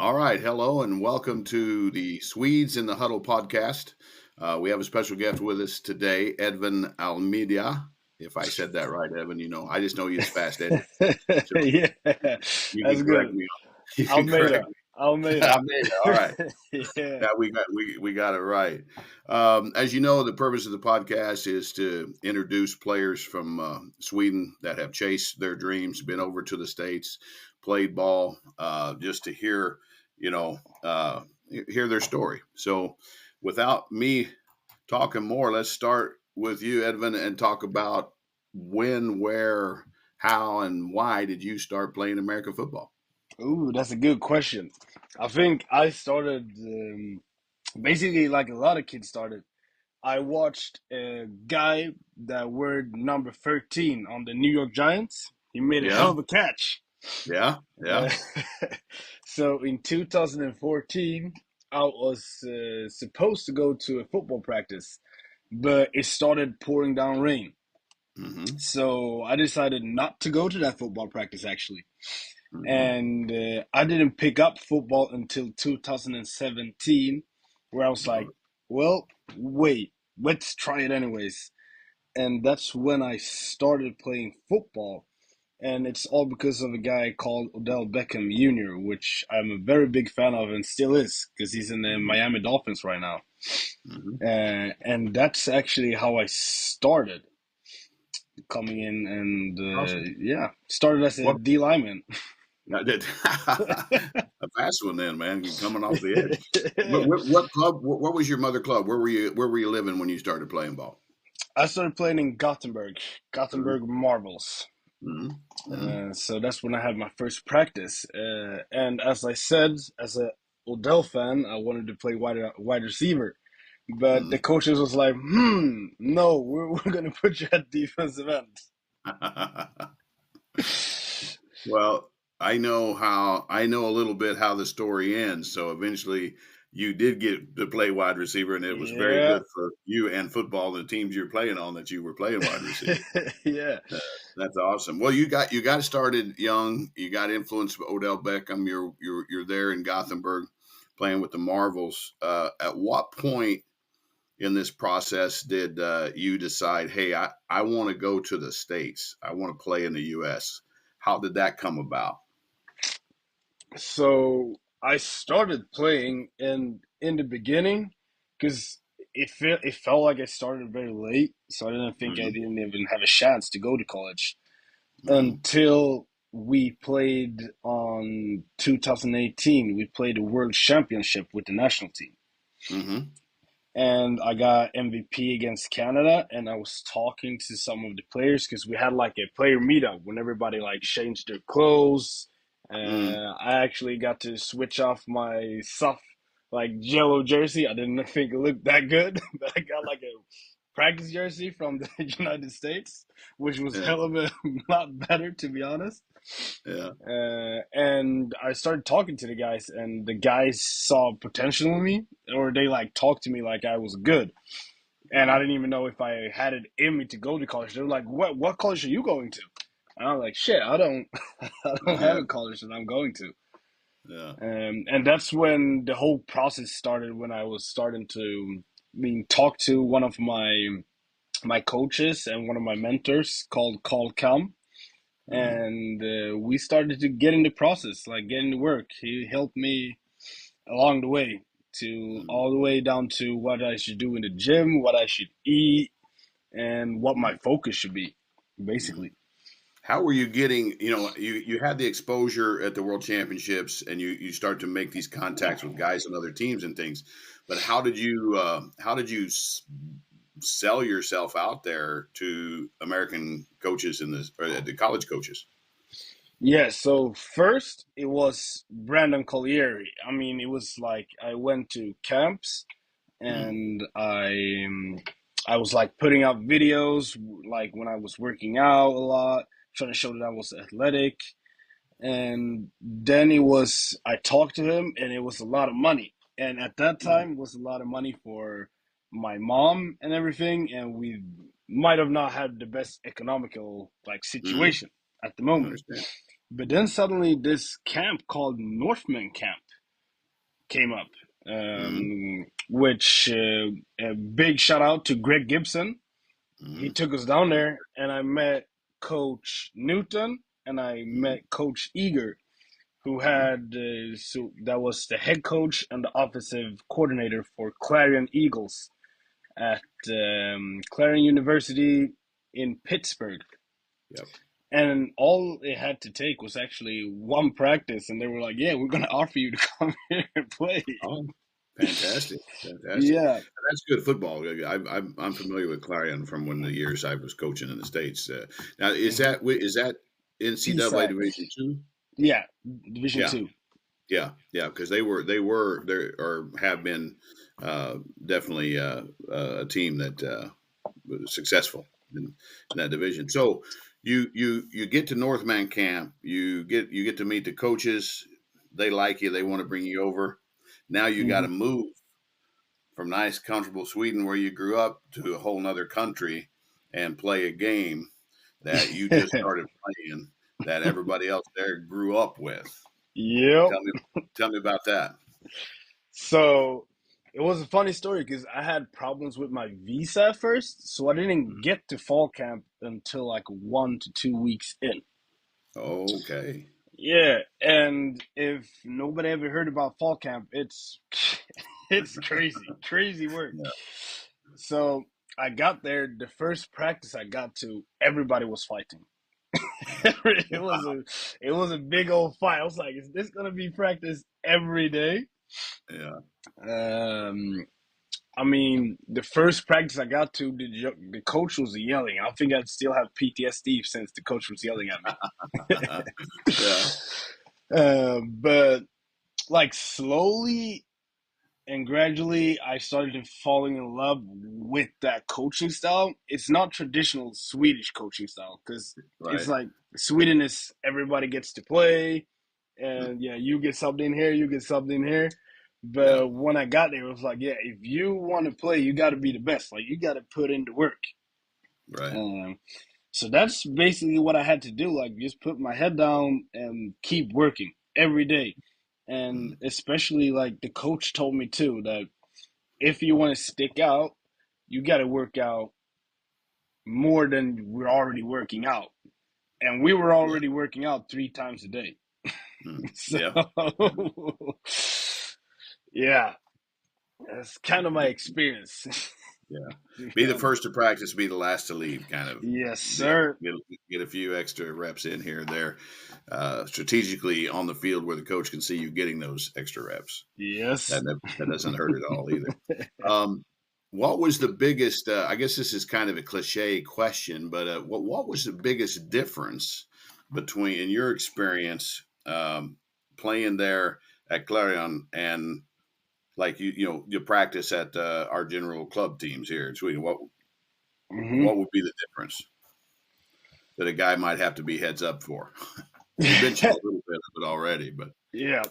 All right. Hello and welcome to the Swedes in the Huddle podcast. We have a special guest with us today, Edvin Almeida. If I said that right, Evan, I just know you as Fast Eddie. So Yeah, you can that's correct good. me. You can correct Almeida, me. Almeida. Almeida. All right. Yeah. Yeah, we got it right. As you know, the purpose of the podcast is to introduce players from Sweden that have chased their dreams, been over to the states, played ball, just to hear, you know, uh, hear their story. So, without me talking more, let's start with you, Edvin, and talk about when, where, how, and why did you start playing American football? Ooh, that's a good question. I think I started basically like a lot of kids started. I watched a guy that wore number 13 on the New York Giants. He made a hell Yeah, of a catch. yeah, Uh, yeah. so in 2014, I was supposed to go to a football practice, but it started pouring down rain. Mm-hmm. So I decided not to go to that football practice actually. Mm-hmm. And I didn't pick up football until 2017, where I was like, well, wait, let's try it anyways. And that's when I started playing football. And it's all because of a guy called Odell Beckham Jr., which I'm a very big fan of and still is, because he's in the Mm-hmm. Miami Dolphins right now. Mm-hmm. And that's actually how I started coming in and Awesome. yeah, started as a What D lineman. I did a fast one then, man. You're coming off the edge. What, Yeah. what, what club? What was your mother club? Where were you? Where were you living when you started playing ball? I started playing in Mm-hmm. Gothenburg Marbles. Mm-hmm. So that's when I had my first practice. And as I said, as a Odell fan, I wanted to play wide receiver. But the coaches was like, no, we're going to put you at defensive end. Mm-hmm. Well, I know a little bit how the story ends. So eventually you did get to play wide receiver and it was very Yeah. good for you and football, the teams you're playing on that you were playing wide receiver. Yeah. Uh, that's awesome. Well, you got started young. You got influenced by Odell Beckham. You're there in Gothenburg playing with the Marvels. At what point in this process did you decide, hey, I want to go to the States. I want to play in the U.S. How did that come about? So I started playing in the beginning because it felt like I started very late, so I didn't think I Mm-hmm. didn't even have a chance to go to college Mm-hmm. until we played on 2018. We played a world championship with the national team. Mm-hmm. And I got MVP against Canada, and I was talking to some of the players because we had like a player meetup when everybody like changed their clothes. Mm-hmm. I actually got to switch off my soft like yellow jersey. I didn't think it looked that good, but I got like a practice jersey from the United States, which was Yeah. hell of a lot better to be honest. Yeah. And I started talking to the guys, and the guys saw potential in me, or they like talked to me like I was good. And I Mm-hmm. didn't even know if I had it in me to go to college. They were like, "What college are you going to?" And I was like, "Shit, I don't, I don't have Yeah. a college that I'm going to." Yeah. And that's when the whole process started. When I was starting to being talked to one of my coaches and one of my mentors called Carl Kam, Mm-hmm. and we started to get in the process, like getting to work. He helped me along the way to Mm-hmm. all the way down to what I should do in the gym, what I should eat, and what my focus should be, Mm-hmm. basically. How were you getting, you had the exposure at the world championships and you start to make these contacts with guys on other teams and things, but how did you sell yourself out there to American coaches or the college coaches? Yeah, so first it was Brandon Collieri. I mean, it was like I went to camps Mm-hmm. and I was like putting out videos like when I was working out a lot, trying to show that I was athletic. And then it was I talked to him, and it was a lot of money. And at that time, it was a lot of money for my mom and everything. And we might have not had the best economical like Mm-hmm. situation at the I moment. understand. But then suddenly, this camp called Northman Camp. came up, Mm-hmm. which a big shout out to Greg Gibson. He Mm-hmm. took us down there, and I met Coach Newton and I Mm-hmm. met Coach Eager, who Mm-hmm. had so that was the head coach and the offensive coordinator for Clarion Eagles at Clarion University in Pittsburgh. Yep. And all it had to take was actually one practice, and they were like, "Yeah, we're gonna offer you to come here and play." Oh, fantastic, fantastic. Yeah, That's good football. I'm familiar with Clarion from when the years I was coaching in the states. Now, hmm is that NCAA Division PSAC. two? Yeah, Division Yeah, Two. yeah, because they were there or have been definitely a team that was successful in that division. So you get to Northman camp, you get to meet the coaches. They like you. They want to bring you over. Now you got to hmm move from nice, comfortable Sweden where you grew up to a whole nother country and play a game that you just started playing that everybody else there grew up with. Yep. Tell me, tell me about that. So it was a funny story because I had problems with my visa at first, so I didn't Mhm. get to fall camp until like 1 to 2 weeks in. Okay. Yeah, and if nobody ever heard about fall camp, it's it's crazy, crazy work. Yeah. So I got there. The first practice I got to, everybody was fighting. it was Wow. a it was a big old fight. I was like, is this gonna be practice every day? Yeah. Um, I mean, the first practice I got to, the coach was yelling. I think I still have PTSD since the coach was yelling at me. Yeah. But like slowly and gradually, I started falling in love with that coaching style. It's not traditional Swedish coaching style because it's Right. like Sweden is everybody gets to play, and yeah, you get subbed in here, you get subbed in here. Yeah. But when I got there, it was like, yeah, if you want to play, you got to be the best. Like you got to put in the work. Right. Um, so that's basically what I had to do. Like just put my head down and keep working every day. And Mm. especially like the coach told me too that if you want to stick out, you got to work out more than we're already working out. And we were Yeah. already working out 3 times a day. Mm. So, Yeah. yeah, that's kind of my experience. Yeah. To be Be the honest. first to practice, be the last to leave kind of Yes, deal. sir. Get a few extra reps in here and there, strategically on the field where the coach can see you getting those extra reps. Yes. That doesn't hurt at all either. Um, what was the biggest? I guess this is kind of a cliche question, but what was the biggest difference between, in your experience, playing there at Clarion and like you practice at our general club teams here in Sweden? What hmm would be the difference that a guy might have to be heads up for? You mentioned a little bit of it already, but Yeah.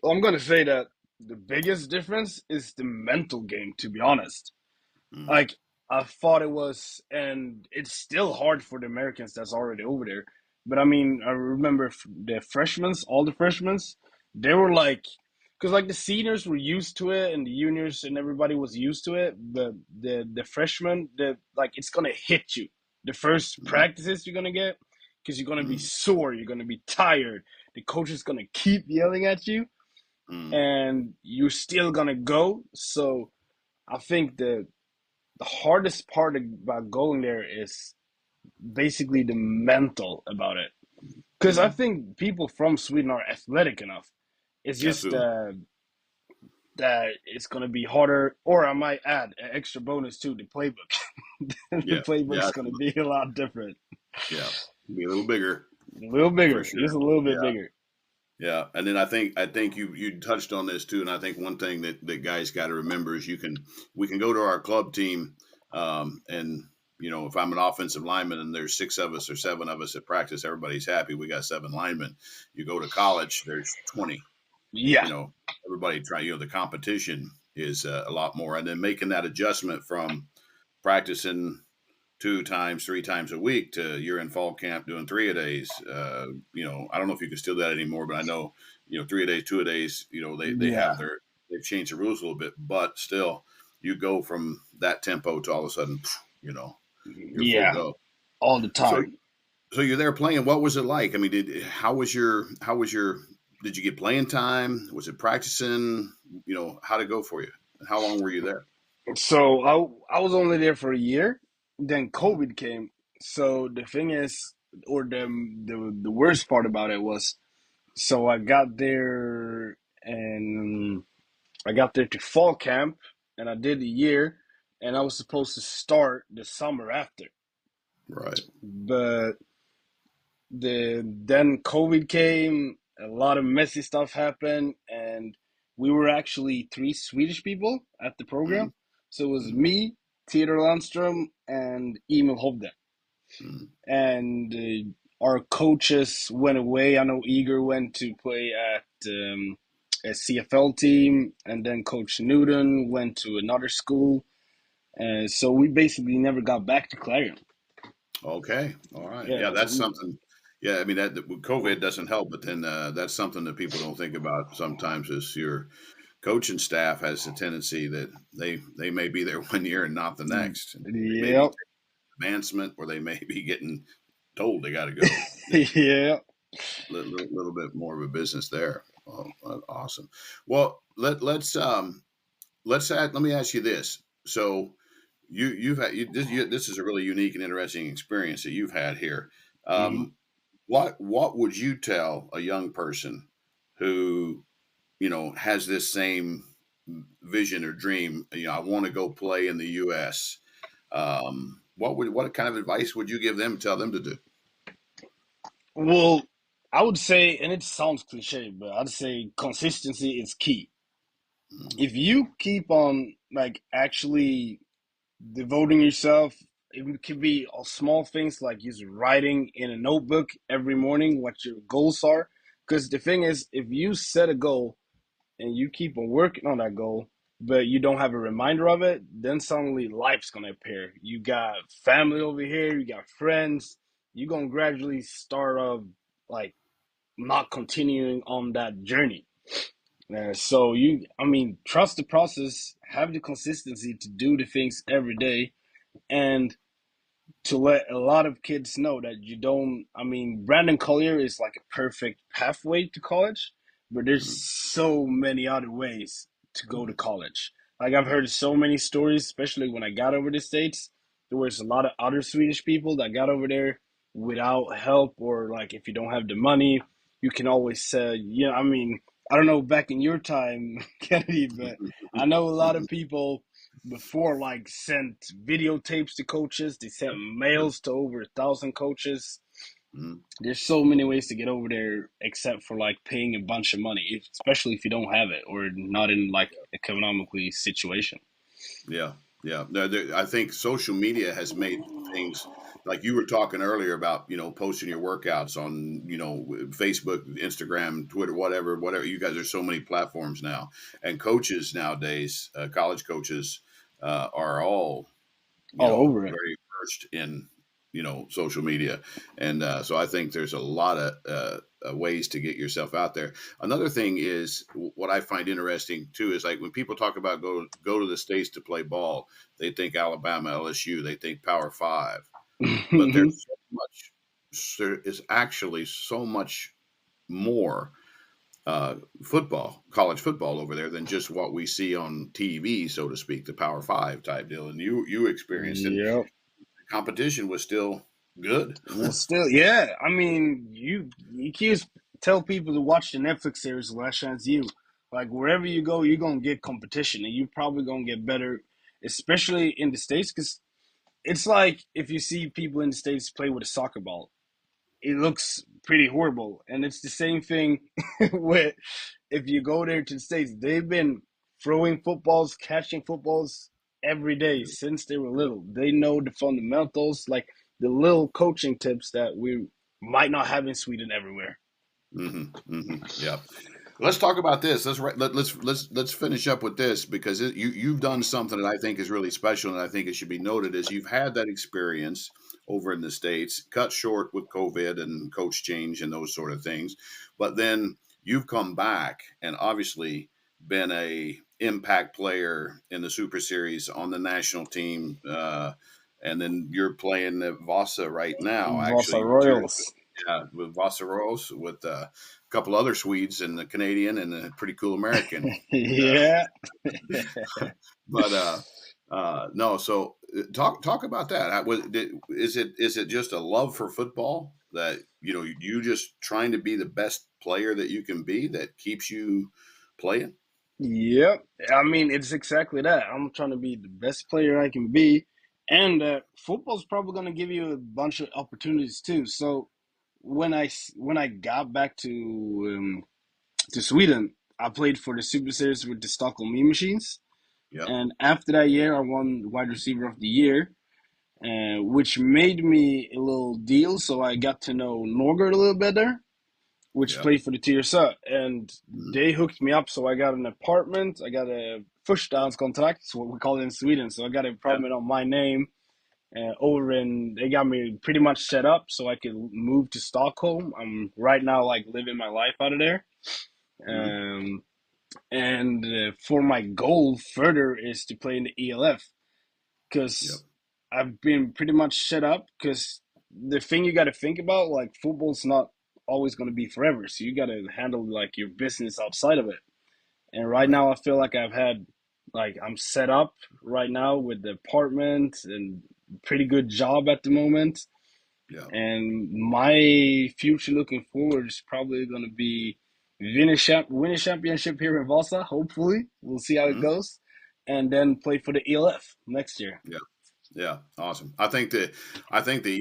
Well, I'm gonna say that the biggest difference is the mental game. To be honest, mm, like I thought it was, and it's still hard for the Americans that's already over there. But I mean, I remember the freshmen, all the freshmen, they were like, because like the seniors were used to it, and the juniors and everybody was used to it. But the freshmen, the like, it's gonna hit you the first mm, practices you're gonna get because you're gonna be mm, sore, you're gonna be tired. The coach is gonna keep yelling at you, mm, and you're still gonna go. So I think the hardest part about going there is basically the mental about it. Because I mm, think people from Sweden are athletic enough. It's just absolutely. that it's going to be harder, or I might add an extra bonus to the playbook. The Yeah, yeah, playbook's going to absolutely. be a lot different. Yeah, be a little bigger A little for bigger, sure. just a little Yeah. bit bigger. Yeah, and then I think you touched on this too, and I think one thing that guys got to remember is we can go to our club team, and if I'm an offensive lineman and there's 6 of us or 7 of us at practice, everybody's happy. We got 7 linemen. You go to college, there's 20. Yeah. You know, everybody try. The competition is a lot more, and then making that adjustment from practicing two times, three times a week to you're in fall camp doing three a days. I don't know if you can still do that anymore, but I know, three a days, two a days, they have Yeah. they've changed the rules a little bit, but still you go from that tempo to all of a sudden, you know, you're full Yeah. go. All the So, time. so you're there playing. What was it like? I mean, how was your, did you get playing time? Was it practicing? How'd it go for you? And how long were you there? So I was only there for a year. Then Mhm. COVID came. So the thing is, or the worst part about it was, so I got there and I got there to fall camp, and I did a year, and I was supposed to start the summer after. Right. But then COVID came, a lot of messy stuff happened, and we were actually three Swedish people at the Mm-hmm. program. So it was Mm-hmm. me, Theodor Landström, and Emil Hovde. Mm-hmm. And our coaches went away. I know Igor went to play at a CFL team, and then Coach Newton went to another school. So we basically never got back to Clarion. Okay. All right. Yeah, Yeah, that's something. Yeah, I mean COVID doesn't help, but then that's something that people don't think about sometimes. Is your coaching staff has a tendency that they may be there one year and not the next. And they may be yep, taking advancement, or they may be getting told they got to go. yeah. Little bit more of a business there. Oh, awesome. Well, let me ask you this. So you've had this is a really unique and interesting experience that you've had here. hmm Um, what would you tell a young person who has this same vision or dream? I want to go play in the U.S. What kind of advice would you give them? Tell them to do? Well, I would say, and it sounds cliche, but I'd say consistency is key. Mm, If you keep on like actually devoting yourself, it could be all small things like just writing in a notebook every morning what your goals are. Because the thing is, if you set a goal and you keep on working on that goal, but you don't have a reminder of it, then suddenly life's gonna appear. You got family over here, you got friends. You're gonna gradually start off like not continuing on that journey. So I mean, trust the process, have the consistency to do the things every day, and to let a lot of kids know that you don't. I mean, Brandon Collier is like a perfect pathway to college, but there's mm, so many other ways to go to mm, college. Like I've mm, heard so many stories, especially when I got over the States. There was a lot of other Swedish people that got over there without help, or like if you don't have the money, you can always say, I mean, I don't know back in your time, Kennedy, but I know a lot of people before like sent videotapes to coaches. They sent mails to over 1,000 coaches. mm. There's so many ways to get over there except for like paying a bunch of money, especially if you don't have it or not in like economically situation. Yeah, yeah. No, I think social media has made things like you were talking earlier about, posting your workouts on, Facebook, Instagram, Twitter, whatever. You guys, there's so many platforms now, and coaches nowadays, college coaches, are all All over it. very versed in social media, and so I think there's a lot of ways to get yourself out there. Another thing is what I find interesting too is like when people talk about go to the states to play ball, they think Alabama, LSU, they think Power Five, but hmm there is actually so much more college football over there than just what we see on TV, so to speak, the Power Five type deal. And you experienced, and Yep. competition was still good. Well, still, yeah. I mean, you can't tell people to watch the Netflix series Last Chance You. Like wherever you go, you're gonna get competition, and you're probably gonna get better, especially in the states. Because it's like if you see people in the states play with a soccer ball, it looks pretty horrible, and it's the same thing with if you go there to the states. They've been throwing footballs, catching footballs every day since they were little. They know the fundamentals, like the little coaching tips that we might not have in Sweden everywhere. Hmm. Hmm. Yeah. Let's talk about this. Let's finish up with this because you've done something that I think is really special, and I think it should be noted is you've had that experience over in the States, cut short with COVID and coach change and those sort of things, but then you've come back and obviously been a impact player in the Super Series on the national team, and then you're playing at Vasa right now. Vasa Actually, Royals. yeah, with Vasa Royals with couple other Swedes and a Canadian and a pretty cool American. Yeah. But no, so talk about that. Is it just a love for football that you just trying to be the best player that you can be that keeps you playing? Yep. I mean, it's exactly that. I'm trying to be the best player I can be, and football's probably going to give you a bunch of opportunities too. So when I got back to Sweden, I played for the Super Series with the Stockholm Mean Machines, Yep. and after that year, I won Wide Receiver of the Year, which made me a little deal. So I got to know Norgard a little better, which Yep. played for the TSA, and Mhm. they hooked me up. So I got an apartment. I got a förstahandskontrakt, that's what we call it in Sweden. So I got an Yep. apartment on my name over in. They got me pretty much set up so I could move to Stockholm. I'm right now like living my life out of there. Mhm. Um, and for my goal further is to play in the ELF Yep. because I've been pretty much set up. Because the thing you got to think about, like football's not always going to be forever, so you got to handle like your business outside of it. And right Right. now, I feel like I'm set up right now with the apartment and pretty good job at the moment. Yeah. And my future looking forward is probably going to be win a championship here in Vasa. Hopefully, we'll see how it Mhm. goes, and then play for the ELF next year. Yeah. Yeah. Awesome. I think the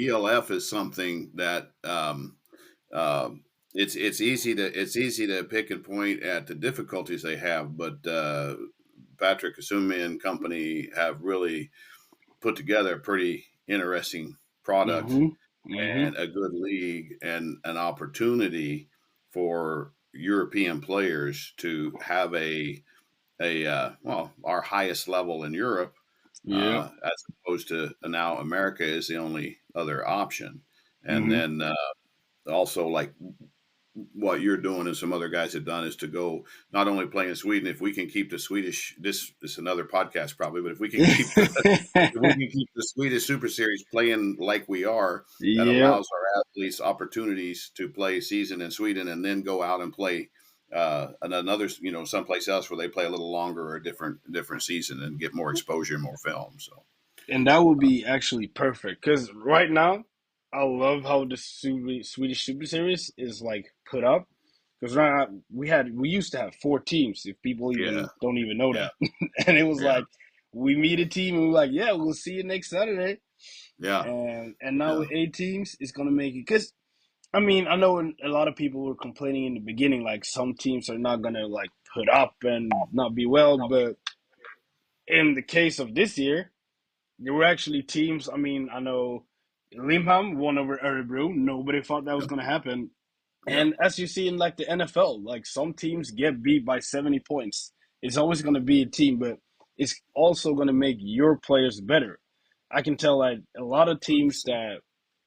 ELF is something that it's easy to pick and point at the difficulties they have, but Patrick Asumi and company have really put together a pretty interesting product Mm-hmm. Mm-hmm. and a good league and an opportunity for European players to have our highest level in Europe, Yep. as opposed to now America is the only other option, and Mm-hmm. then also like what you're doing and some other guys have done is to go not only play in Sweden. If we can keep the Swedish, this is another podcast probably, but if we can keep the if we can keep the Swedish Super Series playing like we are, that Yep. allows our athletes opportunities to play season in Sweden and then go out and play another, someplace else where they play a little longer or a different season and get more exposure and more film. So And that would be actually perfect because right now, I love how the Swedish Super Series is like put up. Because right now we used to have four teams. If people yeah, even don't even know yeah, that, and it was yeah, like we meet a team and we're like, yeah, we'll see you next Saturday. yeah, And now yeah, with 8 teams, it's gonna make it. Because I mean, I know a lot of people were complaining in the beginning, like some teams are not gonna like put up and not be well, but in the case of this year there were actually teams. I mean, I know Limham won over Örebro. Nobody thought that was yeah, going to happen. yeah, And as you see in like the NFL, like some teams get beat by 70 points. It's always going to be a team, but it's also going to make your players better. I can tell that a lot of teams that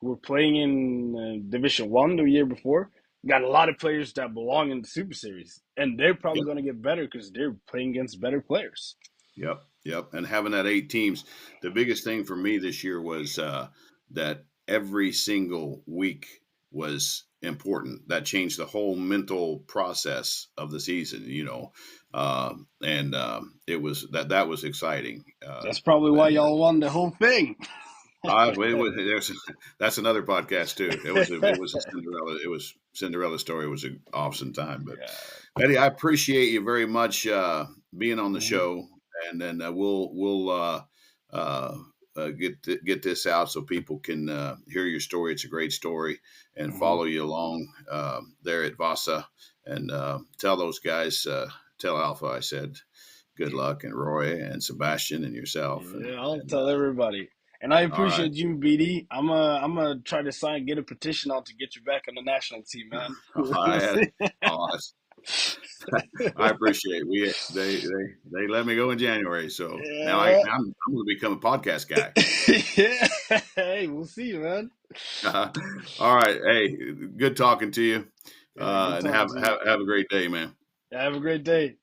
were playing in Division One the year before got a lot of players that belong in the Super Series, and they're yeah. probably going to get better because they're playing against better players. Yep, yep. And having that 8 teams, the biggest thing for me this year was that every single week was important. That changed the whole mental process of the season, and it was that was exciting. That's probably why And y'all won the whole thing. it was, that's another podcast too. It was a Cinderella story. It was an awesome time. But Yeah. Eddie, I appreciate you very much being on the Mhm. show, and then we'll uh, get this out so people can hear your story. It's a great story, and Mhm. follow you along there at Vasa, and tell those guys, tell Alpha I said good luck, and Roy and Sebastian and yourself, and Yeah, I'll and tell everybody. And I all right. appreciate you, BD. I'm gonna try to get a petition out to get you back on the national team, man. All We'll right. see. Awesome. I appreciate it. They let me go in January, so now Yeah. I'm going to become a podcast guy. Yeah. Hey, we'll see, man. All right, hey, good talking to you, Yeah, good and talking to you. have a great day, man. Have a great day.